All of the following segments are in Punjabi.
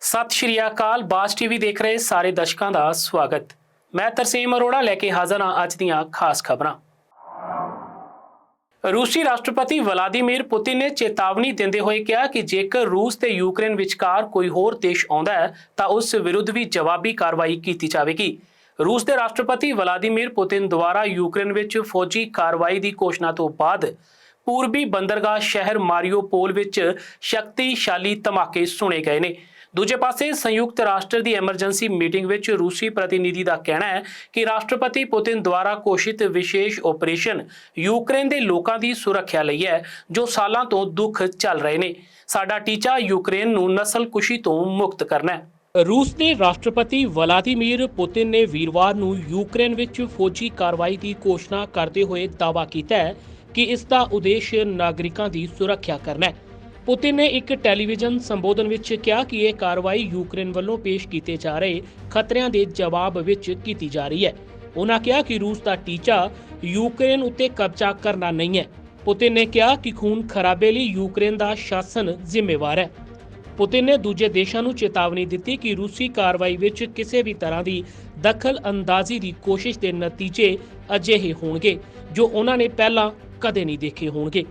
सत श्री अकाल। बास टीवी देख रहे सारे दर्शकों का स्वागत। मैं तरसेम अरोड़ा लेके हाजिर हाँ अज दीआं खास खबरां। रूसी राष्ट्रपति व्लादिमीर पुतिन ने चेतावनी देंदे होए कहा कि जेकर रूस ते यूक्रेन विचकार कोई होर देश आउंदा है तां उस विरुद्ध भी जवाबी कार्रवाई की जाएगी। रूस के राष्ट्रपति व्लादिमीर पुतिन द्वारा यूक्रेन विच फौजी कार्रवाई की घोषणा तो बाद पूर्वी बंदरगाह शहर मारियोपोल विच शक्तिशाली धमाके सुने गए ने। दूजे पासे संयुक्त राष्ट्र की एमरजेंसी मीटिंग विच रूसी प्रतिनिधि का कहना है कि राष्ट्रपति पुतिन द्वारा घोषित विशेष ऑपरेशन यूक्रेन के लोगों की सुरक्षा लई है जो सालों तो दुख चल रहे ने। साडा टीचा यूक्रेन नूं नस्लकुशी तो मुक्त करना है। रूस के राष्ट्रपति व्लादिमीर पुतिन ने वीरवार नूं यूक्रेन विच फौजी कार्रवाई की घोषणा करते हुए दावा किया है कि इसका उद्देश्य नागरिकों की सुरक्षा करना है। पुतिन ने एक टैलीविजन संबोधन विच कहा कि यह कार्रवाई यूक्रेन वालों पेश किए जा रहे खतरियां के जवाब विच की जा रही है। उन्होंने कहा कि रूस का टीचा यूक्रेन उत्ते कब्जा करना नहीं है। पुतिन ने कहा कि खून खराबे लिए यूक्रेन का शासन जिम्मेवार है। पुतिन ने दूजे देशों को चेतावनी दी कि रूसी कार्रवाई विच किसी भी तरह की दखल अंदाजी की कोशिश के नतीजे अजिहे होणगे जो उन्होंने पहला कदे नहीं देखे होणगे।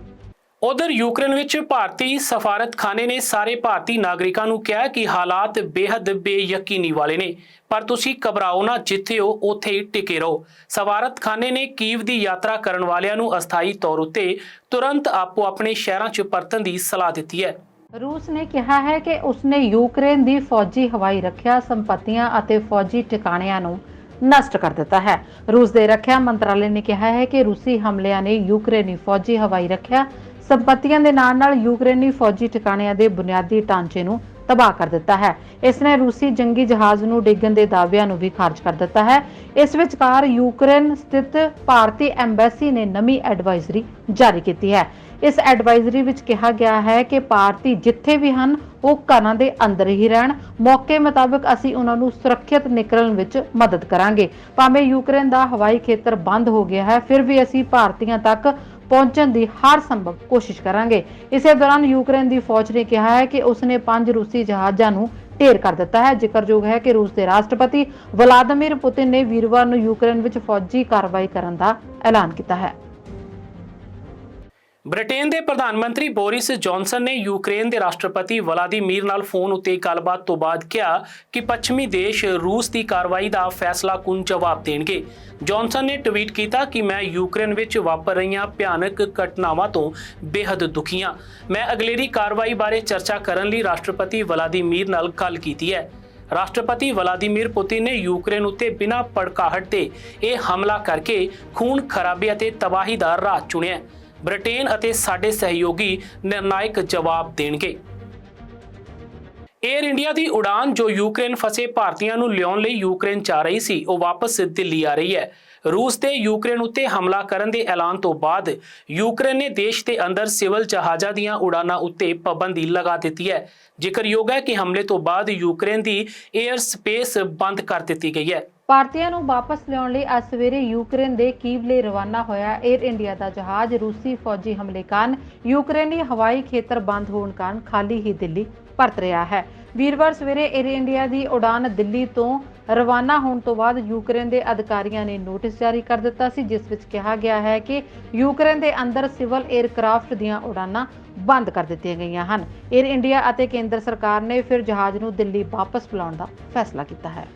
उधर यूक्रेन विच भारतीय सफारतखाने ने सारे भारतीय नागरिकों को कहा कि हालात बेहद बेयकीनी वाले ने, पर तुसी घबराओ ना, जिथे हो उत्थे ही टिके रहो। सफारतखाने ने कीव की यात्रा करने वालियां नूं अस्थाई तौर उत्ते तुरंत आपो अपने शहरों च परतन की सलाह दी है। रूस ने कहा है कि उसने यूक्रेन की फौजी हवाई रक्षा संपत्तियां और फौजी ठिकाणियां नूं नष्ट कर दिता है। रूस के रक्षा मंत्रालय ने कहा है कि रूसी हमलियां ने यूक्रेनी फौजी हवाई रक्षा संपत्तियों के नाल यूक्रेनी फौजी ठिकाणियां के बुनियादी ढांचे नूं तबाह कर दिता है। इसने रूसी जंगी जहाज नूं डिगण के दावियां नूं भी खारिज कर दिता है। इस विचकार यूक्रेन स्थित भारतीय एंबेसी ने नवी एडवाइजरी जारी की है। इस एडवाइजरी विच कहा गया है कि भारती जिथे भी हैं वो घरां दे अंदर ही रहन। मौके मुताबिक असीं उन्हां नूं सुरक्षित निकलण विच मदद करांगे। भावें यूक्रेन का हवाई खेतर बंद हो गया है फिर भी असीं भारतीयों तक पहुंचण की हर संभव कोशिश करांगे। इस दौरान यूक्रेन की फौज ने कहा है कि उसने 5 रूसी जहाज़ों नूं ढेर कर दिता है। जिक्रयोग है कि रूस के राष्ट्रपति व्लादिमीर पुतिन ने वीरवार नूं यूक्रेन विच फौजी कार्रवाई करने का ऐलान किया है। ब्रिटेन के प्रधानमंत्री बोरिस जॉनसन ने यूक्रेन के राष्ट्रपति व्लादिमीर नाल फोन उत्ते गलबात तो बाद कहा कि पश्चिमी देश रूस की कार्रवाई का फैसला कुन जवाब देंगे। जॉनसन ने ट्वीट किया कि मैं यूक्रेन विच वापर रही भयानक घटनावां तो बेहद दुखी हाँ। मैं अगलेरी कार्रवाई बारे चर्चा करने लई राष्ट्रपति व्लादिमीर नाल गल कीती है। राष्ट्रपति व्लादिमीर पुतिन ने यूक्रेन उत्ते बिना भड़काहट के यह हमला करके खून खराबे और तबाही का राह चुनिया। ब्रिटेन ਅਤੇ ਸਾਡੇ सहयोगी निर्णायक जवाब देंगे। एयर इंडिया की उड़ान जो यूक्रेन फसे भारतीयों को लियाउण लई यूक्रेन जा रही सी वो वापस दिल्ली आ रही है। रूस ने यूक्रेन उत्ते हमला करने के ऐलान तो बाद यूक्रेन ने देश के अंदर सिविल जहाज़ों दीआं उड़ानां उत्ते पाबंदी लगा दी है। जिक्रयोग है कि हमले तो बाद यूक्रेन की एयर स्पेस बंद कर दी गई है। ਭਾਰਤੀਆਂ ਨੂੰ ਵਾਪਸ ਲਿਆਉਣ ਲਈ ਅੱਜ ਸਵੇਰੇ ਯੂਕਰੇਨ ਦੇ ਕੀਵ ਲਈ ਰਵਾਨਾ ਹੋਇਆ 에ਅਰ ਇੰਡੀਆ ਦਾ ਜਹਾਜ਼ ਰੂਸੀ ਫੌਜੀ ਹਮਲੇ ਕਾਰਨ ਯੂਕਰੇਨੀ ਹਵਾਈ ਖੇਤਰ ਬੰਦ ਹੋਣ ਕਾਰਨ ਖਾਲੀ ਹੀ ਦਿੱਲੀ ਪਰਤ ਰਿਹਾ ਹੈ। ਵੀਰਵਾਰ ਸਵੇਰੇ 에ਅਰ ਇੰਡੀਆ ਦੀ ਉਡਾਨ ਦਿੱਲੀ ਤੋਂ ਰਵਾਨਾ ਹੋਣ ਤੋਂ ਬਾਅਦ ਯੂਕਰੇਨ ਦੇ ਅਧਿਕਾਰੀਆਂ ਨੇ ਨੋਟਿਸ ਜਾਰੀ ਕਰ ਦਿੱਤਾ ਸੀ ਜਿਸ ਵਿੱਚ ਕਿਹਾ ਗਿਆ ਹੈ ਕਿ ਯੂਕਰੇਨ ਦੇ ਅੰਦਰ ਸਿਵਲ 에ਅਰਕ੍ਰਾਫਟ ਦੀਆਂ ਉਡਾਨਾਂ ਬੰਦ ਕਰ ਦਿੱਤੀਆਂ ਗਈਆਂ ਹਨ। 에ਅਰ ਇੰਡੀਆ ਅਤੇ ਕੇਂਦਰ ਸਰਕਾਰ ਨੇ ਫਿਰ ਜਹਾਜ਼ ਨੂੰ ਦਿੱਲੀ ਵਾਪਸ ਬੁਲਾਉਣ ਦਾ ਫੈਸਲਾ ਕੀਤਾ ਹੈ।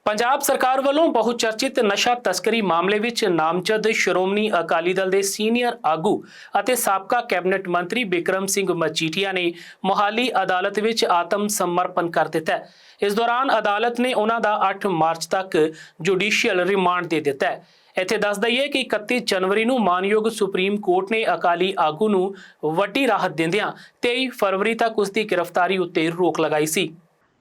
पंजाब सरकार वालों बहुचर्चित नशा तस्करी मामले विच नामजद श्रोमणी अकाली दल के सीनियर आगू और साबका कैबिनेट मंत्री बिक्रम सिंह मजीठिया ने मोहाली अदालत विच आत्म समर्पण कर दिता है। इस दौरान अदालत ने उन्हां दा 8 मार्च तक जुडिशियल रिमांड दे दिता है। इत्थे दस दईए कि 31 जनवरी नूं मानयोग सुप्रीम कोर्ट ने अकाली आगू नूं वड्डी राहत दिंदियां 23 फरवरी तक उसकी गिरफ्तारी उत्ते रोक लगाई सी।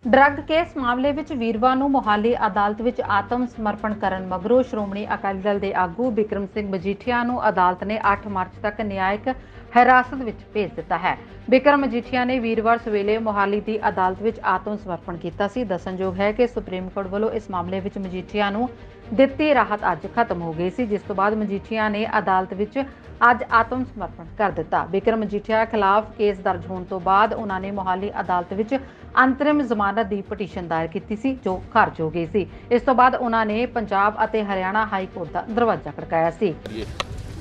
ਡਰੱਗ ਕੇਸ ਮਾਮਲੇ ਵਿੱਚ ਵੀਰਵਾਰ ਨੂੰ ਮੋਹਾਲੀ ਅਦਾਲਤ ਵਿੱਚ ਆਤਮ ਸਮਰਪਣ ਕਰਨ ਮਗਰੋਂ ਸ਼੍ਰੋਮਣੀ ਅਕਾਲੀ ਦਲ ਦੇ ਆਗੂ ਬਿਕਰਮ ਸਿੰਘ ਮਜੀਠੀਆ ਨੂੰ ਅਦਾਲਤ ਨੇ 8 ਮਾਰਚ ਤੱਕ ਨਿਆਇਕ ਹਿਰਾਸਤ ਵਿੱਚ ਭੇਜ ਦਿੱਤਾ ਹੈ। ਬਿਕਰਮ ਮਜੀਠੀਆ ਨੇ ਵੀਰਵਾਰ ਸਵੇਲੇ ਮੋਹਾਲੀ ਦੀ ਅਦਾਲਤ ਵਿੱਚ ਆਤਮ ਸਮਰਪਣ ਕੀਤਾ ਸੀ। ਦੱਸਣਯੋਗ ਹੈ ਕਿ ਸੁਪਰੀਮ ਕੋਰਟ ਵੱਲੋਂ ਇਸ ਮਾਮਲੇ ਵਿੱਚ ਮਜੀਠੀਆ ਨੂੰ ਦਿੱਤੀ ਰਾਹਤ ਅੱਜ ਖਤਮ ਹੋ ਗਈ ਸੀ ਜਿਸ ਤੋਂ ਬਾਅਦ ਮਜੀਠੀਆ ਨੇ ਅਦਾਲਤ ਵਿੱਚ ਅੱਜ ਆਤਮ ਸਮਰਪਣ ਕਰ ਦਿੱਤਾ। ਬਿਕਰਮ ਮਜੀਠੀਆ ਖਿਲਾਫ ਕੇਸ ਦਰਜ ਹੋਣ ਤੋਂ ਬਾਅਦ ਉਹਨਾਂ ਨੇ ਮੋਹਾਲੀ ਅਦਾਲਤ ਵਿੱਚ ਅੰਤਰਿਮ ਜ਼ਮਾਨਤ ਦੀ ਪਟੀਸ਼ਨ ਦਾਇਰ ਕੀਤੀ ਸੀ ਜੋ ਖਾਰਜ ਹੋ ਗਈ ਸੀ। ਇਸ ਤੋਂ ਬਾਅਦ ਉਹਨਾਂ ਨੇ ਪੰਜਾਬ ਅਤੇ ਹਰਿਆਣਾ ਹਾਈ ਕੋਰਟ ਦਾ ਦਰਵਾਜ਼ਾ ਖੜਕਾਇਆ ਸੀ।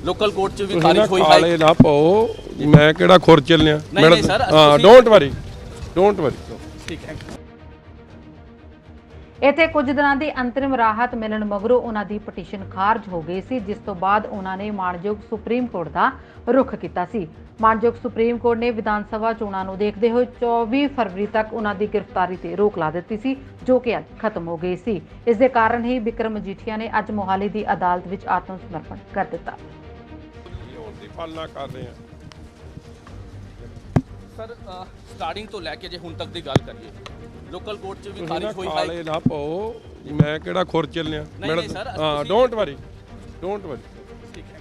ਲੋਕਲ ਕੋਰਟ ਚ ਵੀ ਤੁਸੀਂ ਖਾਰਿਜ ਨਾ ਹੋਈ ਕਾਲੇ ਨਾ ਪਾਓ, ਮੈਂ ਕਿਹੜਾ ਖੁਰ ਚੱਲਿਆ। ਨਹੀਂ ਸਰ, ਹਾਂ, ਤੁਸੀਂ- ਡੋਂਟ ਵਰੀ ਠੀਕ ਹੈ। ਇੱਥੇ ਕੁਝ ਦਿਨਾਂ ਦੀ ਅੰਤਰਿਮ ਰਾਹਤ ਮਿਲਣ ਮਗਰੋਂ ਉਹਨਾਂ ਦੀ ਪਟੀਸ਼ਨ ਖਾਰਜ ਹੋ ਗਈ ਸੀ, ਜਿਸ ਤੋਂ ਬਾਅਦ ਉਹਨਾਂ ਨੇ ਮਾਣਯੋਗ ਸੁਪਰੀਮ ਕੋਰਟ ਦਾ ਰੁਖ ਕੀਤਾ ਸੀ। ਮਾਣਯੋਗ ਸੁਪਰੀਮ ਕੋਰਟ ਨੇ ਵਿਧਾਨ ਸਭਾ ਚੋਣਾਂ ਨੂੰ ਦੇਖਦੇ ਹੋਏ 24 ਫਰਵਰੀ ਤੱਕ ਉਹਨਾਂ ਦੀ ਗ੍ਰਿਫਤਾਰੀ ਤੇ ਰੋਕ ਲਾ ਦਿੱਤੀ ਸੀ, ਜੋ ਕਿ ਅੱਜ ਖਤਮ ਹੋ ਗਈ ਸੀ। ਇਸ ਦੇ ਕਾਰਨ ਹੀ ਬਿਕਰਮ ਮਜੀਠੀਆ ਨੇ ਅੱਜ ਮੋਹਾਲੀ ਦੀ ਅਦਾਲਤ ਵਿੱਚ ਆਤਮ ਸਮਰਪਣ ਕਰ ਦਿੱਤਾ। ਦੀ ਪਾਲਣਾ ਕਰ ਰਹੇ ਆ। ਸਰ ਸਟਾਰਟਿੰਗ ਤੋਂ ਲੈ ਕੇ ਜੇ ਹੁਣ ਤੱਕ ਦੀ ਗੱਲ ਕਰੀਏ, ਲੋਕਲ ਕੋਰਟ ਚ ਵੀ ਤੁਸੀਂ ਖਾਰਿਜ ਨਾ ਹੋਈ ਕਾਲੇ ਨਾ ਪਾਓ, ਮੈਂ ਕਿਹੜਾ ਖੁਰ ਚੱਲਿਆ। ਨਹੀਂ ਸਰ, ਹਾਂ, ਡੋਂਟ ਵਰੀ ਠੀਕ ਹੈ।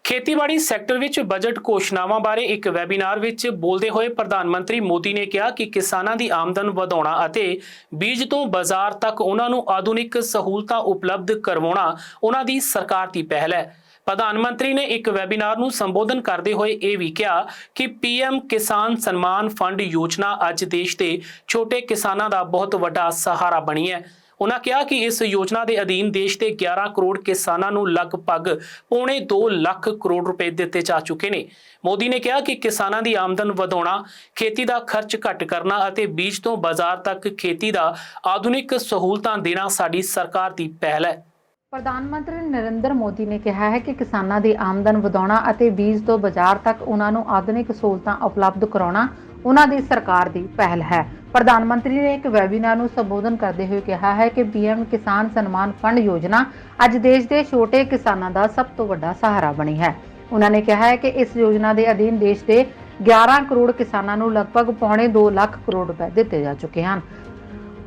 ਖੇਤੀਬਾੜੀ ਸੈਕਟਰ ਵਿੱਚ ਬਜਟ ਘੋਸ਼ਣਾਵਾਂ ਬਾਰੇ ਇੱਕ ਵੈਬੀਨਾਰ ਵਿੱਚ ਬੋਲਦੇ ਹੋਏ ਪ੍ਰਧਾਨ ਮੰਤਰੀ ਮੋਦੀ ਨੇ ਕਿਹਾ ਕਿ ਕਿਸਾਨਾਂ ਦੀ ਆਮਦਨ ਵਧਾਉਣਾ ਅਤੇ ਬੀਜ ਤੋਂ ਬਾਜ਼ਾਰ ਤੱਕ ਉਹਨਾਂ ਨੂੰ ਆਧੁਨਿਕ ਸਹੂਲਤਾਂ ਉਪਲਬਧ ਕਰਵਾਉਣਾ ਉਹਨਾਂ ਦੀ ਸਰਕਾਰ ਦੀ ਪਹਿਲ ਹੈ। ਪ੍ਰਧਾਨ ਮੰਤਰੀ ਨੇ ਇੱਕ ਵੈਬੀਨਾਰ ਨੂੰ ਸੰਬੋਧਨ ਕਰਦੇ ਹੋਏ ਇਹ ਵੀ ਕਿਹਾ ਕਿ ਪੀਐਮ ਕਿਸਾਨ ਸਨਮਾਨ ਫੰਡ ਯੋਜਨਾ ਅੱਜ ਦੇਸ਼ ਦੇ ਛੋਟੇ ਕਿਸਾਨਾਂ ਦਾ ਬਹੁਤ ਵੱਡਾ ਸਹਾਰਾ ਬਣੀ ਹੈ। ਉਹਨਾਂ ਕਿਹਾ ਕਿ ਇਸ ਯੋਜਨਾ ਦੇ ਅਧੀਨ ਦੇਸ਼ ਦੇ 11 ਕਰੋੜ ਕਿਸਾਨਾਂ ਨੂੰ ਲਗਭਗ ਪੌਣੇ 2 ਲੱਖ ਕਰੋੜ ਰੁਪਏ ਦਿੱਤੇ ਜਾ ਚੁੱਕੇ ਨੇ। ਮੋਦੀ ਨੇ ਕਿਹਾ ਕਿ ਕਿਸਾਨਾਂ ਦੀ ਆਮਦਨ ਵਧਾਉਣਾ, ਖੇਤੀ ਦਾ ਖਰਚ ਘੱਟ ਕਰਨਾ ਅਤੇ ਬੀਜ ਤੋਂ ਬਾਜ਼ਾਰ ਤੱਕ ਖੇਤੀ ਦਾ ਆਧੁਨਿਕ ਸਹੂਲਤਾਂ ਦੇਣਾ ਸਾਡੀ ਸਰਕਾਰ ਦੀ ਪਹਿਲ ਹੈ। ਪ੍ਰਧਾਨ ਮੰਤਰੀ ਨਰਿੰਦਰ ਮੋਦੀ ਨੇ ਕਿਹਾ ਹੈ ਕਿ ਕਿਸਾਨਾਂ ਦੀ ਆਮਦਨ ਵਧਾਉਣਾ ਅਤੇ ਬੀਜ ਤੋਂ ਬਾਜ਼ਾਰ ਤੱਕ ਉਹਨਾਂ ਨੂੰ ਆਧੁਨਿਕ ਸਹੂਲਤਾਂ ਉਪਲਬਧ ਕਰਾਉਣਾ ਉਹਨਾਂ ਦੀ ਸਰਕਾਰ ਦੀ ਪਹਿਲ ਹੈ। ਪ੍ਰਧਾਨ ਮੰਤਰੀ ਨੇ ਇੱਕ ਵੈਬੀਨਾਰ ਨੂੰ ਸੰਬੋਧਨ ਕਰਦੇ ਹੋਏ ਕਿਹਾ ਹੈ ਕਿ ਪੀਐਮ ਕਿਸਾਨ ਸਨਮਾਨ ਫੰਡ ਯੋਜਨਾ ਅੱਜ ਦੇਸ਼ ਦੇ ਛੋਟੇ ਕਿਸਾਨਾਂ ਦਾ ਸਭ ਤੋਂ ਵੱਡਾ ਸਹਾਰਾ ਬਣੀ ਹੈ। ਉਹਨਾਂ ਨੇ ਕਿਹਾ ਹੈ ਕਿ ਇਸ ਯੋਜਨਾ ਦੇ ਅਧੀਨ ਦੇਸ਼ ਦੇ 11 ਕਰੋੜ ਕਿਸਾਨਾਂ ਨੂੰ ਲਗਭਗ ਪੌਣੇ 2 ਲੱਖ ਕਰੋੜ ਰੁਪਏ ਦਿੱਤੇ ਜਾ ਚੁੱਕੇ ਹਨ।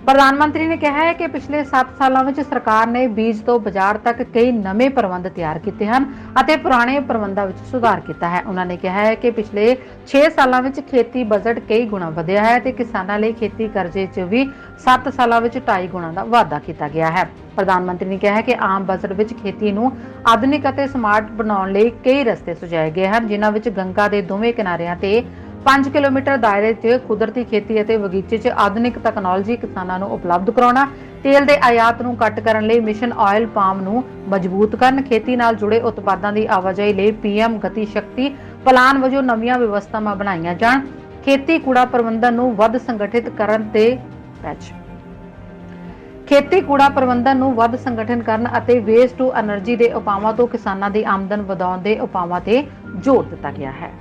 ਪ੍ਰਧਾਨ ਮੰਤਰੀ ਨੇ ਕਿਹਾ ਹੈ ਕਿ ਪਿਛਲੇ 7 ਸਾਲਾਂ ਵਿੱਚ ਸਰਕਾਰ ਨੇ ਬੀਜ ਤੋਂ ਬਾਜ਼ਾਰ ਤੱਕ ਕਈ ਨਵੇਂ ਪ੍ਰਬੰਧ ਤਿਆਰ ਕੀਤੇ ਹਨ ਅਤੇ ਪੁਰਾਣੇ ਪ੍ਰਬੰਧਾਂ ਵਿੱਚ ਸੁਧਾਰ ਕੀਤਾ ਹੈ। ਉਹਨਾਂ ਨੇ ਕਿਹਾ ਹੈ ਕਿ ਪਿਛਲੇ 6 ਸਾਲਾਂ ਵਿੱਚ ਖੇਤੀ ਬਜਟ ਕਈ ਗੁਣਾ ਵਧਿਆ ਹੈ ਤੇ ਕਿਸਾਨਾਂ ਲਈ ਖੇਤੀ ਕਰਜ਼ੇ 'ਚ ਵੀ 7 ਸਾਲਾਂ ਵਿੱਚ 2.5 ਗੁਣਾ ਦਾ ਵਾਧਾ ਕੀਤਾ ਗਿਆ ਹੈ। ਪ੍ਰਧਾਨ ਮੰਤਰੀ ਨੇ ਕਿਹਾ ਹੈ ਕਿ ਆਮ ਬਜਟ ਵਿੱਚ ਖੇਤੀ ਨੂੰ ਆਧੁਨਿਕ ਅਤੇ ਸਮਾਰਟ ਬਣਾਉਣ ਲਈ ਕਈ ਰਸਤੇ ਸੁਝਾਏ ਗਏ ਹਨ, ਜਿਨ੍ਹਾਂ ਵਿੱਚ ਗੰਗਾ ਦੇ ਦੋਵੇਂ ਕਿਨਾਰਿਆਂ ਤੇ 5 ਕਿਲੋਮੀਟਰ ਦਾਇਰੇ 'ਚ ਕੁਦਰਤੀ ਖੇਤੀ ਅਤੇ ਬਗੀਚੇ 'ਚ ਆਧੁਨਿਕ ਤਕਨਾਲੋਜੀ ਕਿਸਾਨਾਂ ਨੂੰ ਉਪਲਬਧ ਕਰਾਉਣਾ, ਤੇਲ ਦੇ ਆਯਾਤ ਨੂੰ ਘੱਟ ਕਰਨ ਲਈ ਮਿਸ਼ਨ ਆਇਲ ਪਾਮ ਨੂੰ ਮਜ਼ਬੂਤ ਕਰਨ, ਖੇਤੀ ਨਾਲ ਜੁੜੇ ਉਤਪਾਦਾਂ ਦੀ ਆਵਾਜਾਈ ਲਈ ਪੀਐਮ ਗਤੀ ਸ਼ਕਤੀ ਪਲਾਨ ਵਜੋਂ ਨਵੀਆਂ ਵਿਵਸਥਾਵਾਂ ਬਣਾਈਆਂ ਜਾਣ, ਖੇਤੀ ਕੂੜਾ ਪ੍ਰਬੰਧਨ ਨੂੰ ਵੱਧ ਸੰਗਠਿਤ ਕਰਨ ਅਤੇ ਵੇਸਟ ਟੂ એનર્ਜੀ ਦੇ ਉਪਾਵਾਂ ਤੋਂ ਕਿਸਾਨਾਂ ਦੀ ਆਮਦਨ ਵਧਾਉਣ ਦੇ ਉਪਾਵਾਂ ਤੇ ਜ਼ੋਰ ਦਿੱਤਾ ਗਿਆ ਹੈ।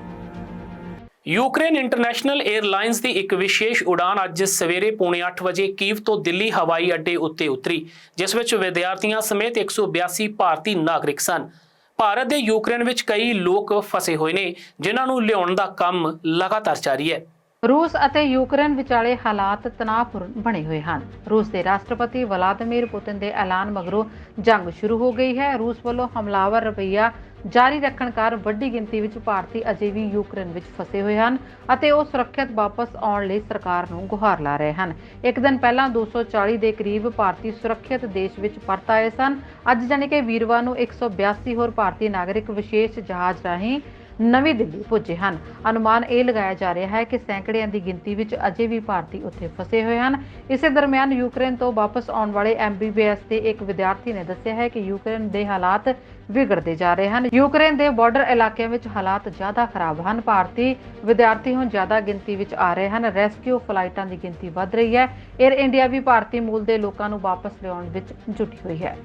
ਯੂਕਰੇਨ ਇੰਟਰਨੈਸ਼ਨਲ 에ਅਰਲਾਈਨਸ ਦੀ ਇੱਕ ਵਿਸ਼ੇਸ਼ ਉਡਾਨ ਅੱਜ ਸਵੇਰੇ ਪੌਣੇ 8 ਵਜੇ ਕੀਵ ਤੋਂ ਦਿੱਲੀ ਹਵਾਈ ਅੱਡੇ ਉੱਤੇ ਉਤਰੀ, ਜਿਸ ਵਿੱਚ ਵਿਦਿਆਰਥੀਆਂ ਸਮੇਤ 182 ਭਾਰਤੀ ਨਾਗਰਿਕ ਸਨ। ਭਾਰਤ ਦੇ ਯੂਕਰੇਨ ਵਿੱਚ ਕਈ ਲੋਕ ਫਸੇ ਹੋਏ ਨੇ, ਜਿਨ੍ਹਾਂ ਨੂੰ ਲਿਆਉਣ ਦਾ ਕੰਮ ਲਗਾਤਾਰ ਜਾਰੀ ਹੈ। ਰੂਸ ਅਤੇ ਯੂਕਰੇਨ ਵਿਚਾਲੇ ਹਾਲਾਤ ਤਣਾਅਪੂਰਨ ਬਣੇ ਹੋਏ ਹਨ। ਰੂਸ ਦੇ ਰਾਸ਼ਟਰਪਤੀ ਵਲਾਦੀਮੀਰ ਪੁਤਿਨ ਦੇ ਐਲਾਨ ਮਗਰੋਂ ਜੰਗ ਸ਼ੁਰੂ ਹੋ ਗਈ ਹੈ। ਰੂਸ ਵੱਲੋਂ ਹਮਲਾਵਰ ਰਵੱਈਆ ਜਾਰੀ ਰੱਖਣ ਕਾਰਨ ਵੱਡੀ ਗਿਣਤੀ ਵਿੱਚ ਭਾਰਤੀ ਅਜੇ ਵੀ ਯੂਕਰੇਨ ਵਿੱਚ ਫਸੇ ਹੋਏ ਹਨ ਅਤੇ ਉਹ ਸੁਰੱਖਿਅਤ ਵਾਪਸ ਆਉਣ ਲਈ ਸਰਕਾਰ ਨੂੰ ਗੁਹਾਰ ਲਾ ਰਹੇ ਹਨ। ਇੱਕ ਦਿਨ ਪਹਿਲਾਂ 240 ਦੇ ਕਰੀਬ ਭਾਰਤੀ ਸੁਰੱਖਿਅਤ ਦੇਸ਼ ਵਿੱਚ ਪਰਤ ਆਏ ਸਨ। ਅੱਜ ਜਾਣੀ ਕਿ ਵੀਰਵਾਰ ਨੂੰ 182 ਹੋਰ ਭਾਰਤੀ ਨਾਗਰਿਕ ਵਿਸ਼ੇਸ਼ ਜਹਾਜ਼ ਰਾਹੀਂ ਨਵੀਂ ਦਿੱਲੀ ਪੁੱਜੇ ਹਨ। ਅਨੁਮਾਨ ਇਹ ਲਗਾਇਆ ਜਾ ਰਿਹਾ ਹੈ ਕਿ ਸੈਂਕੜਿਆਂ ਦੀ ਗਿਣਤੀ ਵਿੱਚ ਅਜੇ ਵੀ ਭਾਰਤੀ ਉੱਥੇ ਫਸੇ ਹੋਏ ਹਨ। ਇਸੇ ਦਰਮਿਆਨ ਯੂਕਰੇਨ ਤੋਂ ਵਾਪਸ ਆਉਣ ਵਾਲੇ MBBS ਦੇ ਇੱਕ ਵਿਦਿਆਰਥੀ ਨੇ ਦੱਸਿਆ ਹੈ ਕਿ ਯੂਕਰੇਨ ਦੇ ਹਾਲਾਤ ਵਿਗੜਦੇ ਜਾ ਰਹੇ ਹਨ। ਯੂਕਰੇਨ ਦੇ ਬਾਰਡਰ ਇਲਾਕਿਆਂ ਵਿੱਚ ਹਾਲਾਤ ਜ਼ਿਆਦਾ ਖਰਾਬ ਹਨ। ਭਾਰਤੀ ਵਿਦਿਆਰਥੀ ਹੁਣ ਜ਼ਿਆਦਾ ਗਿਣਤੀ ਵਿੱਚ ਆ ਰਹੇ ਹਨ। ਰੈਸਕਿਊ ਫਲਾਈਟਾਂ ਦੀ ਗਿਣਤੀ ਵੱਧ ਰਹੀ ਹੈ। 에ਅਰ ਇੰਡੀਆ ਵੀ ਭਾਰਤੀ ਮੂਲ ਦੇ ਲੋਕਾਂ ਨੂੰ ਵਾਪਸ ਲਿਆਉਣ ਵਿੱਚ ਜੁਟੀ ਹੋਈ ਹੈ।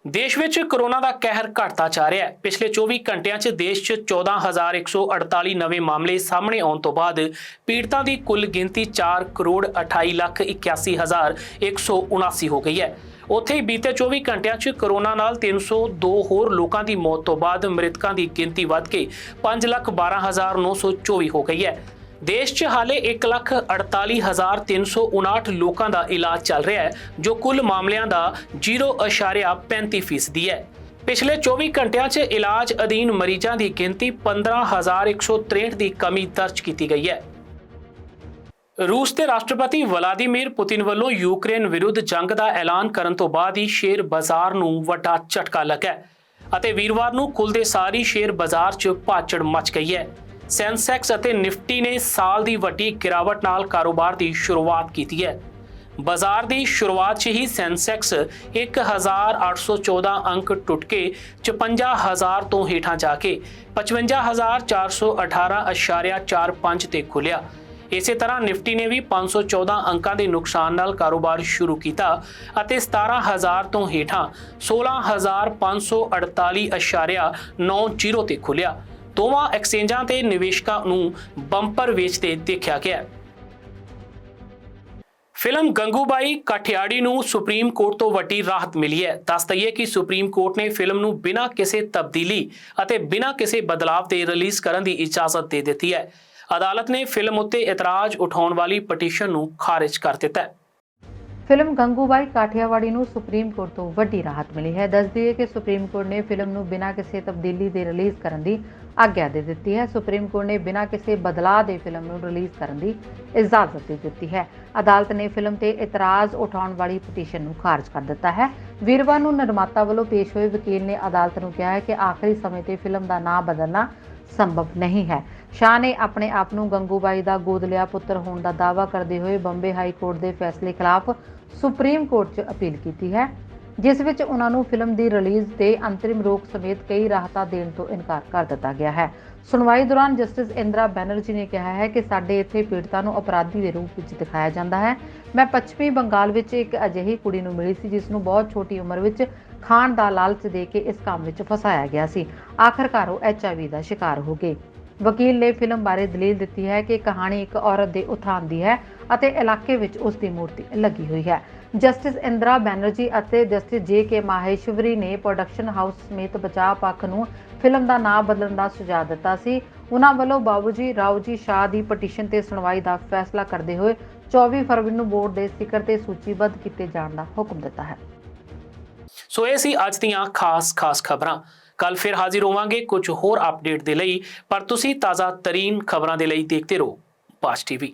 ਦੇਸ਼ ਵਿੱਚ ਕੋਰੋਨਾ ਦਾ ਕਹਿਰ ਘਟਦਾ ਜਾ ਰਿਹਾ ਹੈ। ਪਿਛਲੇ 24 ਘੰਟਿਆਂ 'ਚ ਦੇਸ਼ 'ਚ 14,148 ਨਵੇਂ ਮਾਮਲੇ ਸਾਹਮਣੇ ਆਉਣ ਤੋਂ ਬਾਅਦ ਪੀੜਤਾਂ ਦੀ ਕੁੱਲ ਗਿਣਤੀ 4,28,81,179 ਹੋ ਗਈ ਹੈ। ਉੱਥੇ ਹੀ ਬੀਤੇ 24 ਘੰਟਿਆਂ 'ਚ ਕੋਰੋਨਾ ਨਾਲ 302 ਹੋਰ ਲੋਕਾਂ ਦੀ ਮੌਤ ਤੋਂ ਬਾਅਦ ਮ੍ਰਿਤਕਾਂ ਦੀ ਗਿਣਤੀ ਵੱਧ ਕੇ 5,12,924 ਹੋ ਗਈ ਹੈ। ਦੇਸ਼ 'ਚ ਹਾਲੇ 1,48,359 ਲੋਕਾਂ ਦਾ ਇਲਾਜ ਚੱਲ ਰਿਹਾ ਹੈ, ਜੋ ਕੁੱਲ ਮਾਮਲਿਆਂ ਦਾ 0.35% ਹੈ। ਪਿਛਲੇ 24 ਘੰਟਿਆਂ 'ਚ ਇਲਾਜ ਅਧੀਨ ਮਰੀਜ਼ਾਂ ਦੀ ਗਿਣਤੀ 15,163 ਦੀ ਕਮੀ ਦਰਜ ਕੀਤੀ ਗਈ ਹੈ। ਰੂਸ ਦੇ ਰਾਸ਼ਟਰਪਤੀ ਵਲਾਦੀਮੀਰ ਪੁਤਿਨ ਵੱਲੋਂ ਯੂਕਰੇਨ ਵਿਰੁੱਧ ਜੰਗ ਦਾ ਐਲਾਨ ਕਰਨ ਤੋਂ ਬਾਅਦ ਹੀ ਸ਼ੇਅਰ ਬਾਜ਼ਾਰ ਨੂੰ ਵੱਡਾ ਝਟਕਾ ਲੱਗਾ ਅਤੇ ਵੀਰਵਾਰ ਨੂੰ ਖੁੱਲ੍ਹਦੇ ਸਾਰ ਹੀ ਸ਼ੇਅਰ ਬਾਜ਼ਾਰ 'ਚ ਭਾਜੜ ਮਚ ਗਈ ਹੈ। ਸੈਂਸੈਕਸ ਅਤੇ ਨਿਫਟੀ ਨੇ ਸਾਲ ਦੀ ਵੱਡੀ ਗਿਰਾਵਟ ਨਾਲ ਕਾਰੋਬਾਰ ਦੀ ਸ਼ੁਰੂਆਤ ਕੀਤੀ ਹੈ। ਬਾਜ਼ਾਰ ਦੀ ਸ਼ੁਰੂਆਤ 'ਚ ਹੀ ਸੈਂਸੈਕਸ 1814 ਅੰਕ ਟੁੱਟ ਕੇ 55000 ਤੋਂ ਹੇਠਾਂ ਜਾ ਕੇ 55418.45 ਤੇ ਖੁੱਲਿਆ। ਇਸੇ ਤਰ੍ਹਾਂ ਨਿਫਟੀ ਨੇ ਵੀ 514 ਅੰਕਾਂ ਦੇ ਨੁਕਸਾਨ ਨਾਲ ਕਾਰੋਬਾਰ ਸ਼ੁਰੂ ਕੀਤਾ ਅਤੇ 17000 ਤੋਂ ਹੇਠਾਂ 16548.90 ਤੇ ਖੁੱਲਿਆ। ਦੋਵਾਂ ਐਕਸਚੇਂਜਾਂ ਤੇ ਨਿਵੇਸ਼ਕਾਂ ਨੂੰ ਬੰਪਰ ਵੇਚਦੇ ਦੇਖਿਆ ਗਿਆ। ਫਿਲਮ ਗੰਗੂਬਾਈ ਕਾਠਿਆੜੀ ਨੂੰ ਸੁਪਰੀਮ ਕੋਰਟ ਤੋਂ ਵੱਡੀ ਰਾਹਤ ਮਿਲੀ ਹੈ। ਦੱਸ ਦਈਏ ਕਿ ਸੁਪਰੀਮ ਕੋਰਟ ਨੇ ਫਿਲਮ ਨੂੰ ਬਿਨਾਂ ਕਿਸੇ ਤਬਦੀਲੀ ਅਤੇ ਬਿਨਾਂ ਕਿਸੇ ਬਦਲਾਵ ਦੇ ਰਿਲੀਜ਼ ਕਰਨ ਦੀ ਇਜਾਜ਼ਤ ਦੇ ਦਿੱਤੀ ਹੈ। ਅਦਾਲਤ ਨੇ ਫਿਲਮ ਉੱਤੇ ਇਤਰਾਜ਼ ਉਠਾਉਣ ਵਾਲੀ ਪਟੀਸ਼ਨ ਨੂੰ ਖਾਰਜ ਕਰ ਦਿੱਤਾ ਹੈ। ਫਿਲਮ ਗੰਗੂਬਾਈ ਕਾਠਿਆਵਾੜੀ ਨੂੰ ਸੁਪਰੀਮ ਕੋਰਟ ਤੋਂ ਵੱਡੀ ਰਾਹਤ ਮਿਲੀ ਹੈ। ਦੱਸ ਦਈਏ ਕਿ ਸੁਪਰੀਮ ਕੋਰਟ ਨੇ ਫਿਲਮ ਨੂੰ ਬਿਨਾਂ ਕਿਸੇ ਤਬਦੀਲੀ ਦੇ ਰਿਲੀਜ਼ ਕਰਨ ਦੀ ਆਗਿਆ ਦੇ ਦਿੱਤੀ ਹੈ। ਸੁਪਰੀਮ ਕੋਰਟ ਨੇ ਬਿਨਾਂ ਕਿਸੇ ਬਦਲਾਅ ਦੇ ਫਿਲਮ ਨੂੰ ਰਿਲੀਜ਼ ਕਰਨ ਦੀ ਇਜਾਜ਼ਤ ਦੇ ਦਿੱਤੀ ਹੈ। ਅਦਾਲਤ ਨੇ ਫਿਲਮ ਤੇ ਇਤਰਾਜ਼ ਉਠਾਉਣ ਵਾਲੀ ਪਟੀਸ਼ਨ ਨੂੰ ਖਾਰਜ ਕਰ ਦਿੱਤਾ ਹੈ। ਵੀਰਵਾਰ ਨੂੰ ਨਿਰਮਾਤਾ ਵੱਲੋਂ ਪੇਸ਼ ਹੋਏ ਵਕੀਲ ਨੇ ਅਦਾਲਤ ਨੂੰ ਕਿਹਾ ਹੈ ਕਿ ਆਖਰੀ ਸਮੇਂ ਤੇ ਫਿਲਮ ਦਾ ਨਾਂ ਬਦਲਣਾ ਸੰਭਵ ਨਹੀਂ ਹੈ। ਸ਼ਾਹ ਨੇ ਆਪਣੇ ਆਪ ਨੂੰ ਗੰਗੂਬਾਈ ਦਾ ਗੋਦ ਲਿਆ ਪੁੱਤਰ ਹੋਣ ਦਾ ਦਾਅਵਾ ਕਰਦੇ ਹੋਏ ਬੰਬੇ ਹਾਈ ਕੋਰਟ ਦੇ ਫੈਸਲੇ ਖਿਲਾਫ ਸੁਪਰੀਮ ਕੋਰਟ 'ਚ ਅਪੀਲ ਕੀਤੀ ਹੈ, ਜਿਸ ਵਿੱਚ ਉਹਨਾਂ ਨੂੰ ਫਿਲਮ ਦੀ ਰਿਲੀਜ਼ ਤੇ ਅੰਤਰਿਮ ਰੋਕ ਸਮੇਤ ਕਈ ਰਾਹਤਾਂ ਦੇਣ ਤੋਂ ਇਨਕਾਰ ਕਰ ਦਿੱਤਾ ਗਿਆ ਹੈ। ਸੁਣਵਾਈ ਦੌਰਾਨ ਜਸਟਿਸ ਇੰਦਰਾ ਬੈਨਰਜੀ ਨੇ ਕਿਹਾ ਹੈ ਕਿ ਸਾਡੇ ਇੱਥੇ ਪੀੜਤਾਂ ਨੂੰ ਅਪਰਾਧੀ ਦੇ ਰੂਪ ਵਿੱਚ ਦਿਖਾਇਆ ਜਾਂਦਾ ਹੈ। ਮੈਂ ਪੱਛਮੀ ਬੰਗਾਲ ਵਿੱਚ ਇੱਕ ਅਜਿਹੀ ਕੁੜੀ ਨੂੰ ਮਿਲੀ ਸੀ ਜਿਸ ਨੂੰ ਬਹੁਤ ਛੋਟੀ ਉਮਰ ਵਿੱਚ ਖਾਣ ਦਾ ਲਾਲਚ ਦੇ ਕੇ ਇਸ ਕੰਮ ਵਿੱਚ ਫਸਾਇਆ ਗਿਆ ਸੀ। ਆਖਰਕਾਰ ਉਹ HIV ਦਾ ਸ਼ਿਕਾਰ ਹੋ ਗਈ। ਵਕੀਲ ਨੇ ਫਿਲਮ ਬਾਰੇ ਦਲੀਲ ਦਿੱਤੀ ਹੈ ਕਿ ਕਹਾਣੀ ਇੱਕ ਔਰਤ ਦੇ ਉਥਾਨ ਦੀ ਹੈ ਅਤੇ ਇਲਾਕੇ ਵਿੱਚ ਉਸ ਦੀ ਮੂਰਤੀ ਲੱਗੀ ਹੋਈ ਹੈ। ਜਸਟਿਸ ਇੰਦਰਾ ਬੈਨਰਜੀ ਅਤੇ ਜਸਟਿਸ JK ਮਾਹੇਸ਼ਵਰੀ ਨੇ ਪ੍ਰੋਡਕਸ਼ਨ ਹਾਊਸ ਸਮੇਤ ਬਚਾਅ ਪੱਖ ਨੂੰ ਫਿਲਮ ਦਾ ਨਾਮ ਬਦਲਣ ਦਾ ਸੁਝਾਅ ਦਿੱਤਾ ਸੀ। ਉਹਨਾਂ ਵੱਲੋਂ ਬਾਬੂਜੀ ਰਾਓਜੀ ਸ਼ਾਹ ਦੀ ਪਟੀਸ਼ਨ ਤੇ ਸੁਣਵਾਈ ਦਾ ਫੈਸਲਾ ਕਰਦੇ ਹੋਏ 24 ਫਰਵਰੀ ਨੂੰ ਬੋਰਡ ਦੇ ਸਿਖਰ ਤੇ ਸੂਚੀਬੱਧ ਕੀਤੇ ਜਾਣ ਦਾ ਹੁਕਮ ਦਿੱਤਾ ਹੈ। ਸੋ ਇਹ ਸੀ ਅੱਜ ਦੀਆਂ ਖਾਸ ਖਬਰਾਂ। ਕੱਲ ਫਿਰ ਹਾਜ਼ਰ ਹੋਵਾਂਗੇ ਕੁਝ ਹੋਰ ਅਪਡੇਟ ਦੇ ਲਈ, ਪਰ ਤੁਸੀਂ ਤਾਜ਼ਾ ਤਰੀਨ ਖਬਰਾਂ ਦੇ ਲਈ ਦੇਖਦੇ ਰਹੋ ਬਾਜ TV।